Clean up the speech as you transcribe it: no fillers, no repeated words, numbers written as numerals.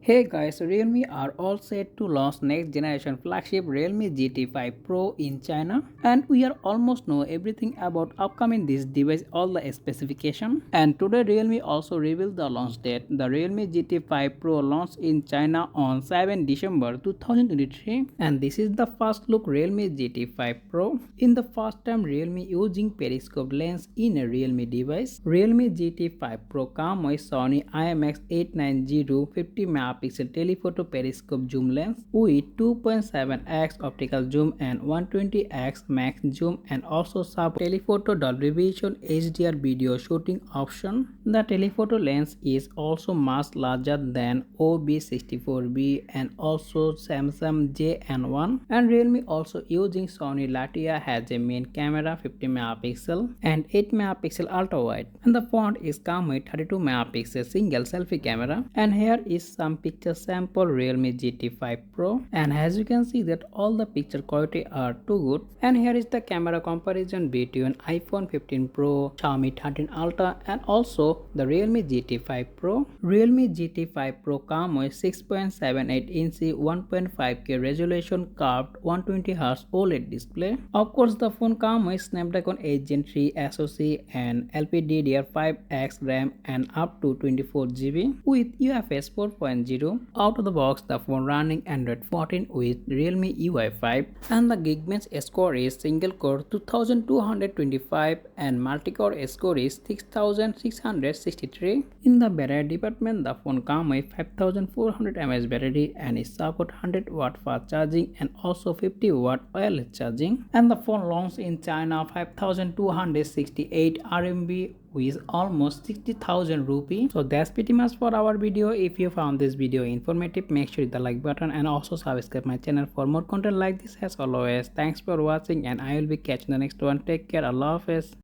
Hey guys, Realme are all set to launch next generation flagship Realme GT 5 Pro in China, and we are almost know everything about upcoming this device, all the specification. And today Realme also revealed the launch date. The Realme GT 5 Pro launched in China on 7 December 2023, and this is the first look Realme GT 5 Pro. In the first time Realme using periscope lens in a Realme device. Realme GT 5 Pro comes with Sony IMX966 50MP telephoto periscope zoom lens with 2.7x optical zoom and 120x max zoom, and also sub telephoto Dolby Vision HDR video shooting option. The telephoto lens is also much larger than OB64B and also Samsung JN1, and Realme also using Sony Latia has a main camera 50MP and 8MP ultra wide, and the phone is come with 32MP single selfie camera. And here is some picture sample Realme GT 5 Pro, and as you can see that all the picture quality are too good. And here is the camera comparison between iPhone 15 Pro, Xiaomi 13 Ultra, and also the Realme GT 5 Pro. Realme GT 5 Pro comes with 6.78-inch 1.5K resolution curved 120Hz OLED display. Of course, the phone comes with Snapdragon 8 Gen 3 SoC and LPDDR5X RAM and up to 24GB with UFS 4.0. Out of the box, the phone running Android 14 with Realme UI 5, and the Geekbench score is single core 2225 and multi-core score is 6663. In the battery department, the phone comes with 5400 mAh battery and it supports 100 watt fast charging and also 50 watt wireless charging. And the phone launched in China 5268 RMB with almost 60,000 rupees. So that's pretty much for our video. If you found this video informative, make sure hit the like button and also subscribe my channel for more content like this. As always, thanks for watching and I will be catching the next one. Take care. Allah Hafiz.